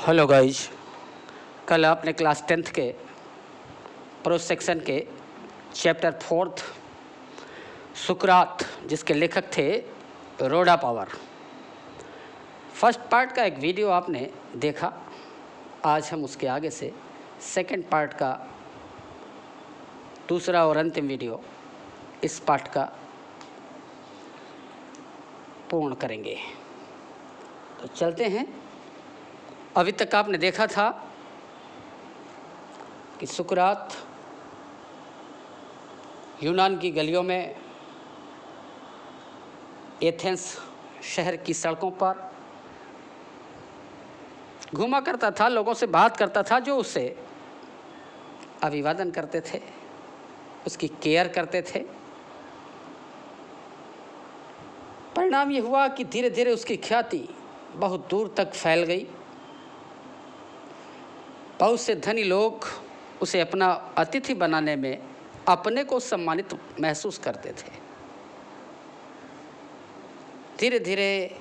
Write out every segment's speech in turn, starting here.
Hello guys, कल आपने class 10th के प्रोज सेक्शन के चैप्टर 4th सुकरात, जिसके लेखक थे रोडा पावर, फर्स्ट पार्ट का एक वीडियो आपने देखा। आज हम उसके आगे से सेकंड पार्ट का दूसरा और अंतिम वीडियो इस पार्ट का पूर्ण करेंगे। तो चलते हैं। अभी तक आपने देखा था कि सुकरात यूनान की गलियों में, एथेंस शहर की सड़कों पर घूमा करता था, लोगों से बात करता था जो उससे अभिवादन करते थे, उसकी केयर करते थे। परिणाम ये हुआ कि धीरे धीरे उसकी ख्याति बहुत दूर तक फैल गई। बहुत से धनी लोग उसे अपना अतिथि बनाने में अपने को सम्मानित महसूस करते थे। धीरे धीरे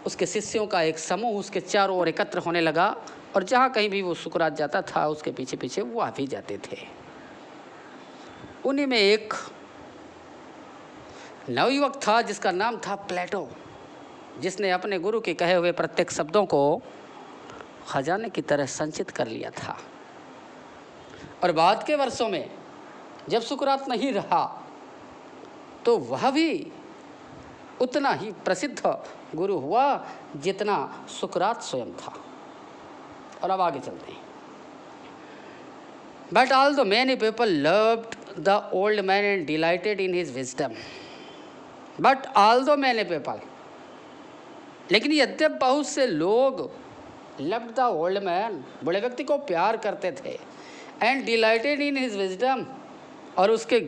उसके शिष्यों का एक समूह उसके चारों ओर एकत्र होने लगा और जहाँ कहीं भी वो सुकरात जाता था उसके पीछे पीछे वो आ भी जाते थे। उन्हीं में एक नवयुवक था जिसका नाम था प्लेटो, जिसने अपने गुरु के कहे हुए प्रत्येक शब्दों को खजाने की तरह संचित कर लिया था। और बाद के वर्षों में जब सुकरात नहीं रहा तो वह भी उतना ही प्रसिद्ध गुरु हुआ जितना सुकरात स्वयं था। और अब आगे चलते हैं। But although many people loved the old man and delighted in his wisdom. But although many people, लेकिन यद्यप बहुत से लोग लव्ड द ओल्ड मैन, बड़े व्यक्ति को प्यार करते थे, and delighted in his wisdom, और उसके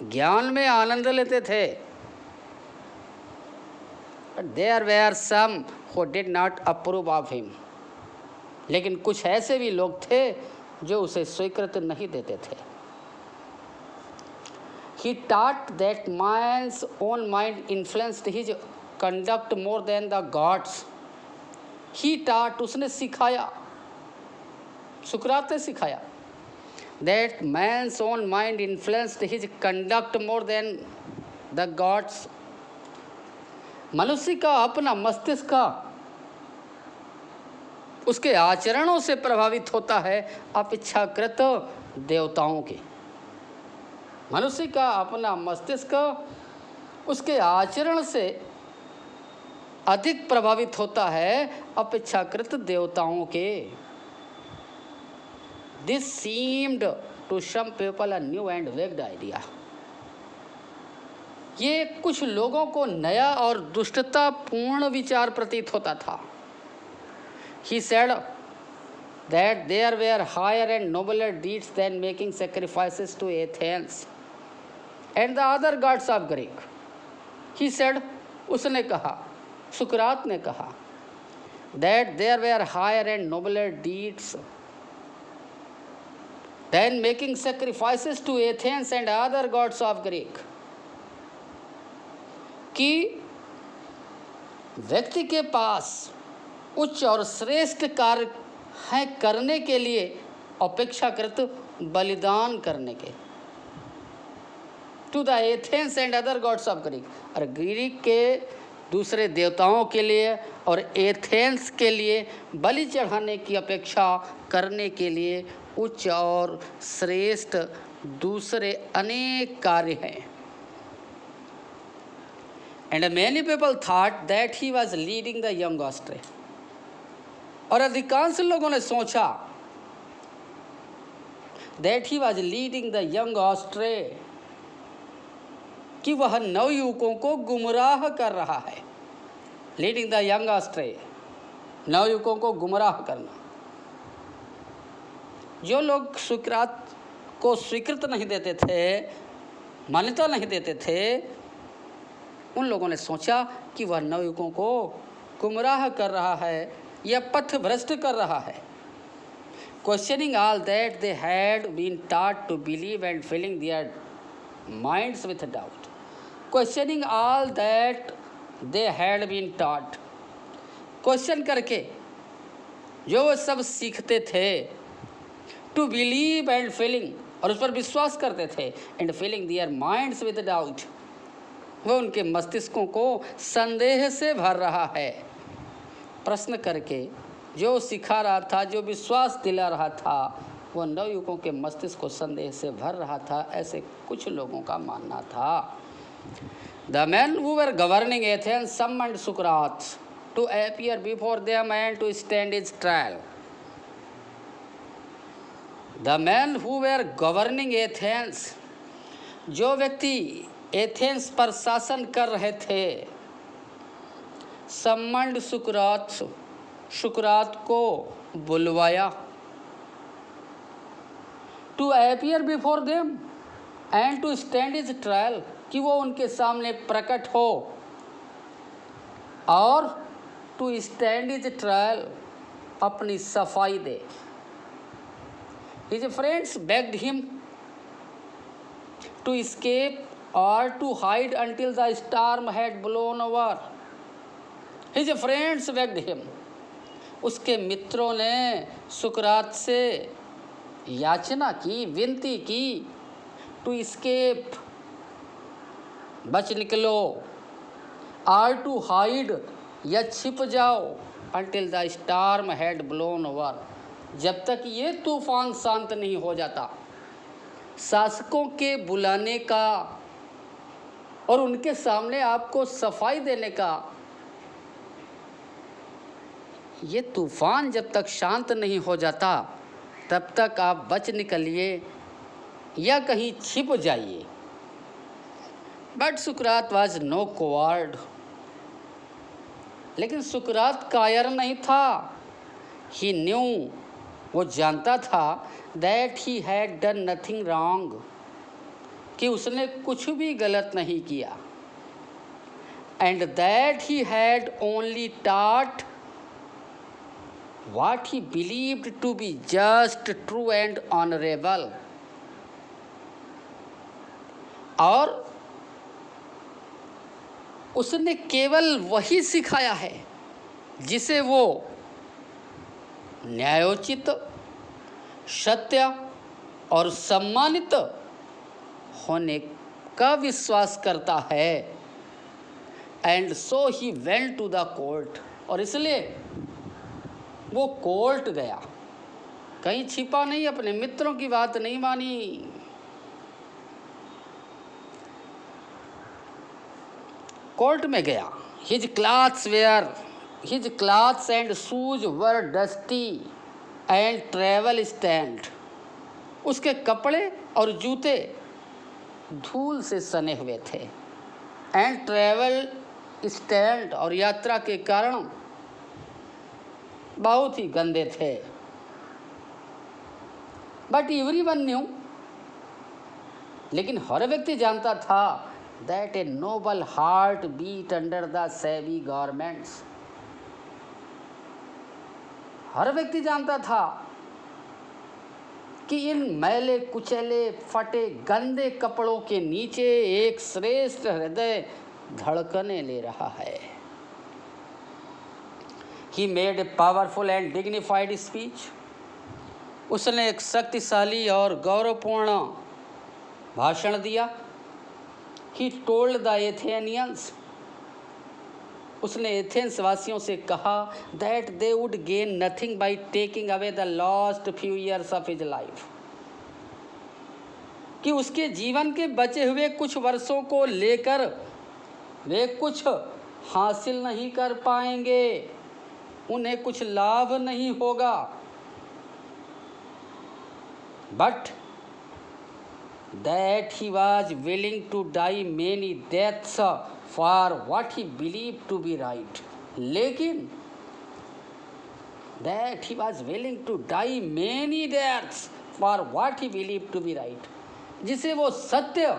ज्ञान में आनंद लेते थे। But there were some who did not approve of him, लेकिन कुछ ऐसे भी लोग थे जो उसे स्वीकृत नहीं देते थे। He taught that man's own mind influenced his conduct more than the gods. He taught, उसने सिखाया, सुकरात ने सिखाया, that man's own mind influenced his conduct more than the gods. मनुष्य का अपना मस्तिष्क उसके आचरणों से प्रभावित होता है अपेक्षाकृत देवताओं के। मनुष्य का अपना मस्तिष्क उसके आचरण से अधिक प्रभावित होता है अपेक्षाकृत देवताओं के। This seemed to some people a new and vague idea. ये कुछ लोगों को नया और दुष्टतापूर्ण विचार प्रतीत होता था। He said that there were higher and nobler deeds than making sacrifices to Athens and the other gods of Greek. He said, उसने कहा, सुकरात ने कहा, that there were higher and nobler deeds than making sacrifices to Athens and other gods of Greek. कि व्यक्ति के पास उच्च और श्रेष्ठ कार्य हैं करने के लिए अपेक्षाकृत बलिदान करने के। To the Athens and other gods of Greek, और ग्रीक के दूसरे देवताओं के लिए और एथेंस के लिए बलि चढ़ाने की अपेक्षा करने के लिए उच्च और श्रेष्ठ दूसरे अनेक कार्य हैं। And many people thought that he was leading the young astray, और अधिकांश लोगों ने सोचा that he was leading the young astray, कि वह नवयुवकों को गुमराह कर रहा है। लीडिंग द यंग ऑस्ट्रे, नवयुवकों को गुमराह करना। जो लोग सुकरात को स्वीकृत नहीं देते थे, मान्यता नहीं देते थे, उन लोगों ने सोचा कि वह नवयुवकों को गुमराह कर रहा है या पथ भ्रष्ट कर रहा है। Questioning all that they had been taught to believe and filling their minds with doubt. Questioning all that they had been taught, question करके जो वो सब सीखते थे, टू बिलीव एंड फीलिंग, और उस पर विश्वास करते थे, and feeling their minds with doubt, वो उनके मस्तिष्कों को संदेह से भर रहा है। प्रश्न करके जो सिखा रहा था, जो विश्वास दिला रहा था, वो नवयुवकों के मस्तिष्क को संदेह से भर रहा था, ऐसे कुछ लोगों का मानना था। The man who were governing Athens summoned सुकरात to appear before them and to stand his trial. The man who were governing Athens, जो व्यक्ति एथेंस पर शासन कर रहे थे, समन्ड सुकरात, सुकरात को बुलवाया, to appear before them and to stand his trial, कि वो उनके सामने प्रकट हो और टू स्टैंड हिज ट्रायल, अपनी सफाई दे। His friends begged him to escape or to hide until the storm had blown over. His friends begged him. उसके मित्रों ने सुकरात से याचना की, विनती की, टू escape, बच निकलो, or to hide, या छिप जाओ, until the storm had blown over, जब तक ये तूफान शांत नहीं हो जाता। शासकों के बुलाने का और उनके सामने आपको सफाई देने का, ये तूफान जब तक शांत नहीं हो जाता तब तक आप बच निकलिए या कहीं छिप जाइए। बट सुकरात वाज नो कोवार्ड, लेकिन सुकरात कायर नहीं था। ही न्यू, वो जानता था, that he had done nothing wrong, कि उसने कुछ भी गलत नहीं किया, and that he had only taught what he believed to be just, true and honourable, और उसने केवल वही सिखाया है जिसे वो न्यायोचित, सत्य और सम्मानित होने का विश्वास करता है। And so he went to the court, और इसलिए वो कोर्ट गया, कहीं छिपा नहीं, अपने मित्रों की बात नहीं मानी। कोर्ट में गया। His clothes and shoes were dusty and travel stand, उसके कपड़े और जूते धूल से सने हुए थे। एंड ट्रेवल स्टैंड, और यात्रा के कारण बहुत ही गंदे थे। बट एवरीवन न्यू, लेकिन हर व्यक्ति जानता था, that a noble heart beat under the shabby garments, हर व्यक्ति जानता था कि इन मैले कुचले फटे गंदे कपड़ों के नीचे एक श्रेष्ठ हृदय धड़कने ले रहा है। He made a powerful and dignified speech, उसने एक शक्तिशाली और गौरवपूर्ण भाषण दिया। He told the Athenians, उसने एथेंस वासियों से कहा, that they would gain nothing by taking away the last few years of his life, कि उसके जीवन के बचे हुए कुछ वर्षों को लेकर वे कुछ हासिल नहीं कर पाएंगे, उन्हें कुछ लाभ नहीं होगा। But that he was willing to die many deaths for what he believed to be right, लेकिन that he was willing to die many deaths for what he believed to be right, जिसे वो सत्य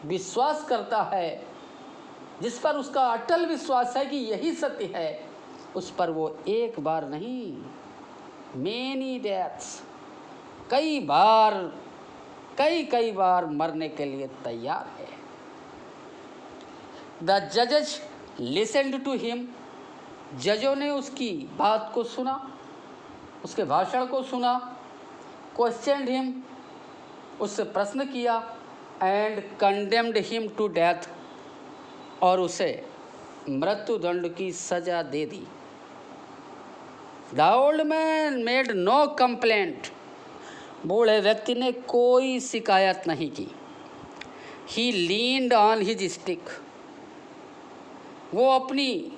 विश्वास करता है, जिस पर उसका अटल विश्वास है कि यही सत्य है, उस पर वो एक बार नहीं, many deaths, कई बार मरने के लिए तैयार है। The judges listened to him, जजों ने उसकी बात को सुना। उसके भाषण को सुना, क्वेश्चनड हिम, उससे प्रश्न किया, and condemned him to death, और उसे मृत्युदंड की सजा दे दी। The old man made no complaint, बूढ़े व्यक्ति ने कोई शिकायत नहीं की। He leaned on his stick, वो अपनी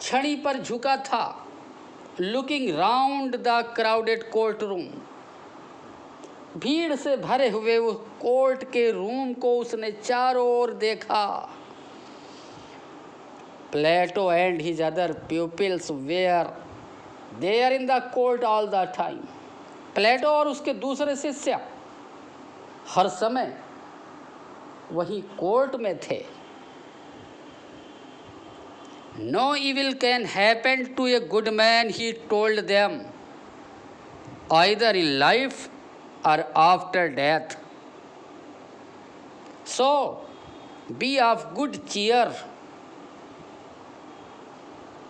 छड़ी पर झुका था। Looking round the crowded court room, भीड़ से भरे हुए उस कोर्ट के रूम को उसने चारों ओर देखा। Plato and his other pupils were there in the court all the time, Plato और उसके दूसरे शिष्य हर समय वही कोर्ट में थे। No evil can happen to a good man, he told them, either in life or after death. So, be of good cheer.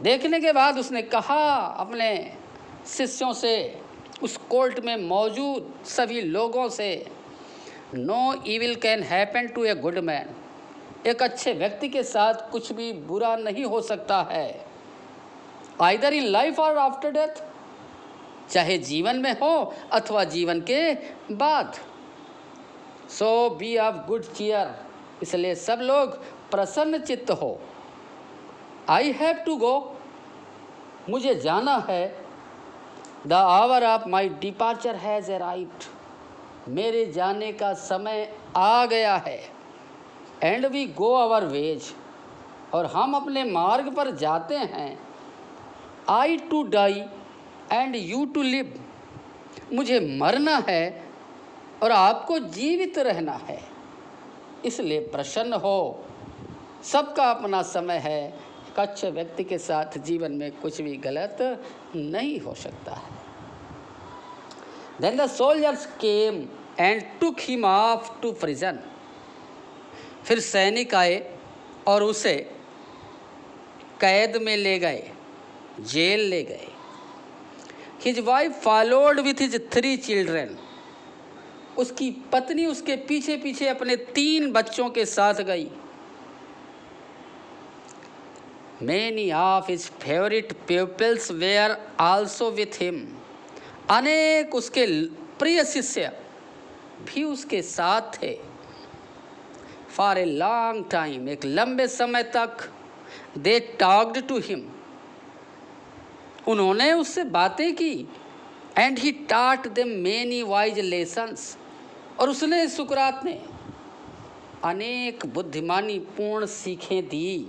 देखने के बाद उसने कहा अपने शिष्यों से, उस कोर्ट में मौजूद सभी लोगों से, No evil can happen to a good man. एक अच्छे व्यक्ति के साथ कुछ भी बुरा नहीं हो सकता है। आइदर इन लाइफ और आफ्टर डेथ, चाहे जीवन में हो अथवा जीवन के बाद। सो बी ऑफ गुड चीयर, इसलिए सब लोग प्रसन्न चित्त हो। आई हैव टू गो, मुझे जाना है। The hour of my departure has arrived, मेरे जाने का समय आ गया है। And we go our ways, और हम अपने मार्ग पर जाते हैं। I to die and you to live, मुझे मरना है और आपको जीवित रहना है। इसलिए प्रसन्न हो, सबका अपना समय है। एक अच्छे व्यक्ति के साथ जीवन में कुछ भी गलत नहीं हो सकता है। Then the soldiers came and took him off to prison. फिर सैनिक आए और उसे कैद में ले गए, जेल ले गए। His wife followed with his 3 children. उसकी पत्नी उसके पीछे पीछे अपने 3 बच्चों के साथ गई। Many of his favorite pupils were also with him. अनेक उसके प्रिय शिष्य भी उसके साथ थे। फॉर ए लॉन्ग टाइम, एक लंबे समय तक, दे टॉक्ड टू हिम, उन्होंने उससे बातें की। And he taught them many wise lessons, और उसने, सुकरात ने, अनेक बुद्धिमानी पूर्ण सीखें दी।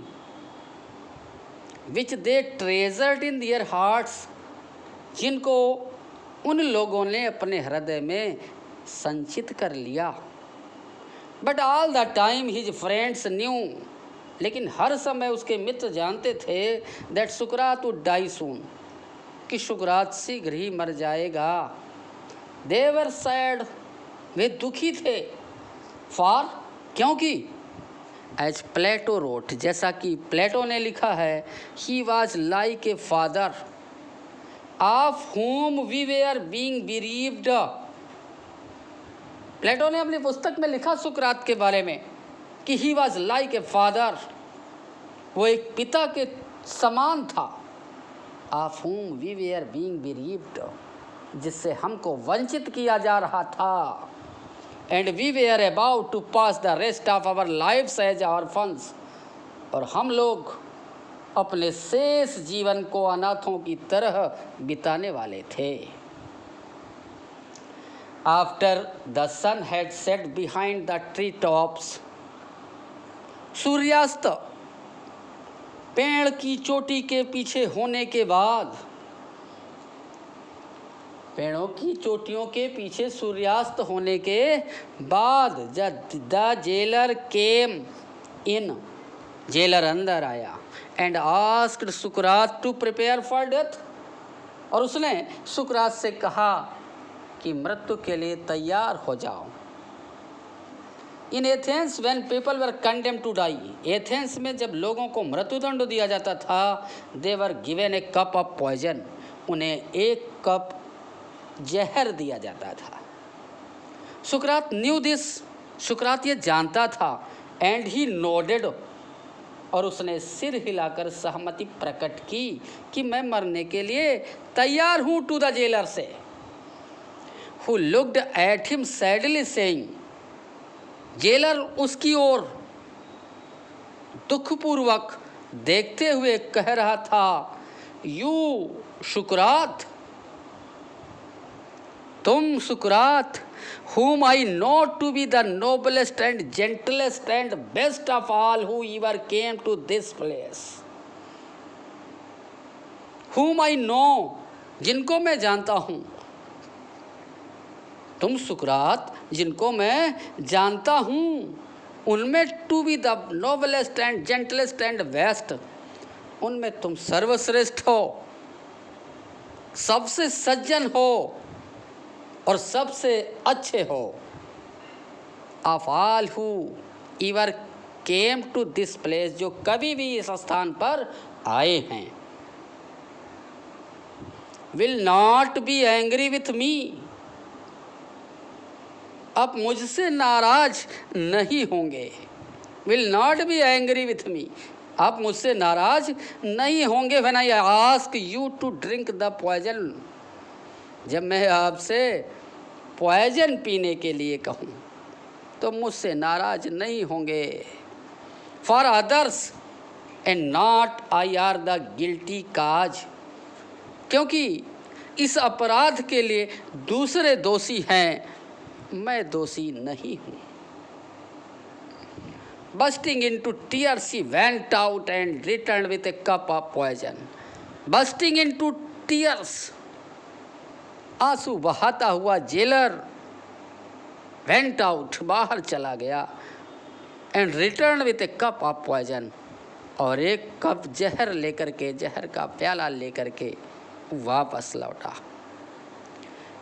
विच दे ट्रेजर्ड इन देयर हार्ट्स, जिनको उन लोगों ने अपने हृदय में संचित कर लिया। But all the time his friends new, लेकिन हर समय उसके मित्र जानते थे दैट सुकरात वुड डाई सून, कि सुकरात शीघ्र ही मर जाएगा। दे वर सैड, वे दुखी थे। फॉर, क्योंकि एज प्लेटो रोट, जैसा कि प्लेटो ने लिखा है, he was like a father of whom we were being bereaved. प्लेटो ने अपनी पुस्तक में लिखा सुकरात के बारे में कि he was like a father, वो एक पिता के समान था। Of whom we were being bereaved, जिससे हमको वंचित किया जा रहा था। And we were about to pass the rest of our lifes as orphans, और हम लोग अपने शेष जीवन को अनाथों की तरह बिताने वाले थे। After the sun had set behind the tree tops, सूर्यास्त पेड़ की चोटी के पीछे होने के बाद, पेड़ों की चोटियों के पीछे सूर्यास्त होने के बाद, the jailer came in, jailer अंदर आया। And asked Sukrat to prepare for death, और उसने सुकरात से कहा कि मृत्यु के लिए तैयार हो जाओ। In Athens when people were condemned to die, Athens में जब लोगों को मृत्युदंड दिया जाता था, they were given a cup of poison, उन्हें एक कप जहर दिया जाता था। सुकरात न्यू दिस, सुकरात ये जानता था। एंड ही नोडेड, और उसने सिर हिलाकर सहमति प्रकट की कि मैं मरने के लिए तैयार हूँ। टू द जेलर से, who looked at him sadly saying, jailer उसकी ओर दुखपूर्वक देखते हुए कह रहा था, यू सुकरात, तुम सुकरात, whom I know to be the noblest and gentlest and best of all who ever came to this place. Whom I know, जिनको मैं जानता हूँ, तुम सुकरात जिनको मैं जानता हूँ, उनमें to be the noblest and gentlest and best, उनमें तुम सर्वश्रेष्ठ हो, सबसे सज्जन हो और सबसे अच्छे हो। Of all who ever came to this place, जो कभी भी इस स्थान पर आए हैं। Will not be angry with me, अब मुझसे नाराज नहीं होंगे। Will not be angry with me, आप मुझसे नाराज नहीं होंगे। When I ask you to drink the poison, जब मैं आपसे पॉइजन पीने के लिए कहूँ तो मुझसे नाराज नहीं होंगे। For others and not I are the guilty cause, क्योंकि इस अपराध के लिए दूसरे दोषी हैं, मैं दोषी नहीं हूँ। Bursting into tears, she went out and returned with a cup of poison. Bursting into tears, आंसू बहाता हुआ जेलर went out, बाहर चला गया, and returned with a cup of poison, और एक कप जहर लेकर के, जहर का प्याला लेकर के वापस लौटा।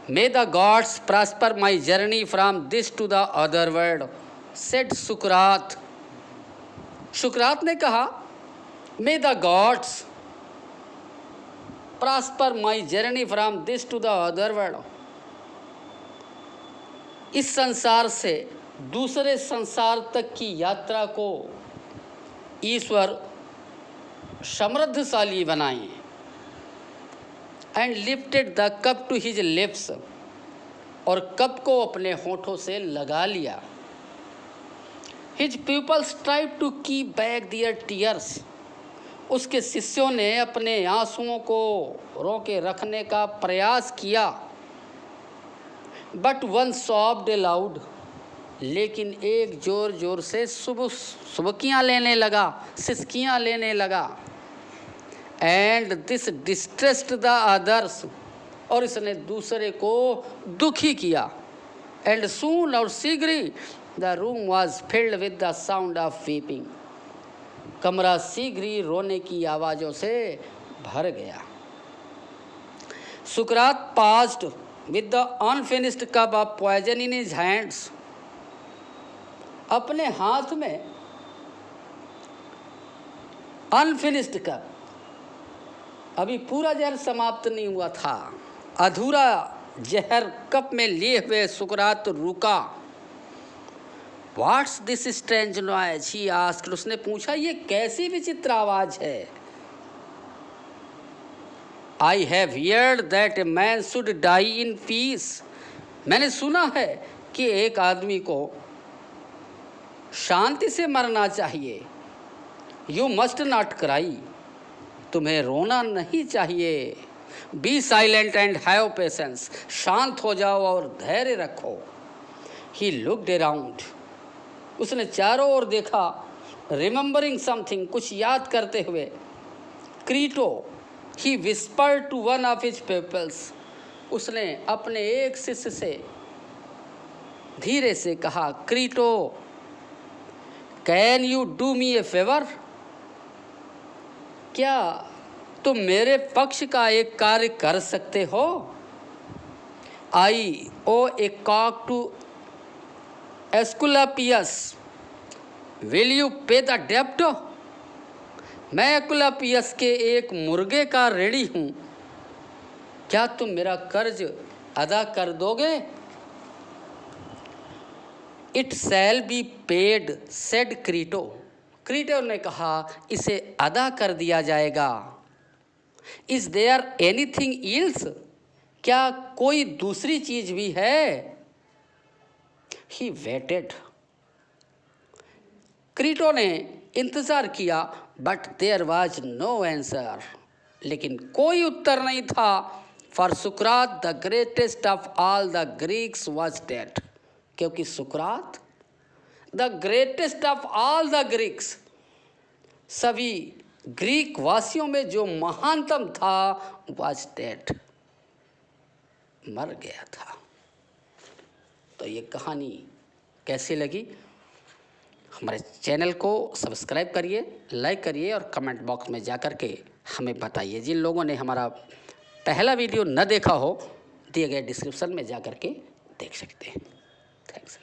May the gods prosper my journey from this to the other world, said सुकरात। सुकरात ने कहा, May the gods prosper my journey from this to the other world, इस संसार से दूसरे संसार तक की यात्रा को ईश्वर समृद्धशाली बनाए। And lifted the cup to his lips, और कप को अपने होठों से लगा लिया। His peoples tried to keep back their tears, उसके शिष्यों ने अपने आंसुओं को रोके रखने का प्रयास किया। बट वन सॉब्ड अलाउड, लेकिन एक जोर जोर से सुबकियाँ लेने लगा, सिसकियाँ लेने लगा। And this distressed the others, और इसने दूसरे को दुखी किया। एंड सून, और शीघ्र ही, the room was filled with the sound of weeping, कमरा शीघ्र ही रोने की आवाज़ों से भर गया। सुकरात passed with the unfinished cup of poison in his hands, अपने हाथ में अनफिनिश्ड कप, अभी पूरा जहर समाप्त नहीं हुआ था, अधूरा जहर कप में लिए हुए सुकरात रुका। What's this strange noise, he asked, उसने पूछा, ये कैसी विचित्र आवाज है। I have heard that a man should die in peace, मैंने सुना है कि एक आदमी को शांति से मरना चाहिए। यू मस्ट नॉट क्राई, तुम्हें रोना नहीं चाहिए। Be silent and have patience, शांत हो जाओ और धैर्य रखो। ही लुक्ड अराउंड, उसने चारों ओर देखा। रिमेंबरिंग समथिंग, कुछ याद करते हुए। Crito, he whispered to one of his peoples, उसने अपने एक शिष्य से धीरे से कहा, Crito, can you do me a favour, क्या तुम मेरे पक्ष का एक कार्य कर सकते हो। आई ओ ए कॉक टू एस्कुलापियस, विल यू पे द डेप्ट, मैं एस्कुलापियस के एक मुर्गे का ऋणी हूँ, क्या तुम मेरा कर्ज अदा कर दोगे? It shall be paid said Crito. Crito ने कहा इसे अदा कर दिया जाएगा। Is there anything else? क्या कोई दूसरी चीज भी है? He waited. क्रीटो ने इंतजार किया, but there was no answer. लेकिन कोई उत्तर नहीं था। फॉर सुकरात the greatest of all the Greeks was dead. क्योंकि सुकरात the greatest of all the Greeks, सभी ग्रीक वासियों में जो महानतम था, वॉज डेड, मर गया था। तो ये कहानी कैसी लगी? हमारे चैनल को सब्सक्राइब करिए, लाइक करिए और कमेंट बॉक्स में जा कर के हमें बताइए। जिन लोगों ने हमारा पहला वीडियो न देखा हो, दिए गए डिस्क्रिप्शन में जा कर के देख सकते हैं। थैंक्स।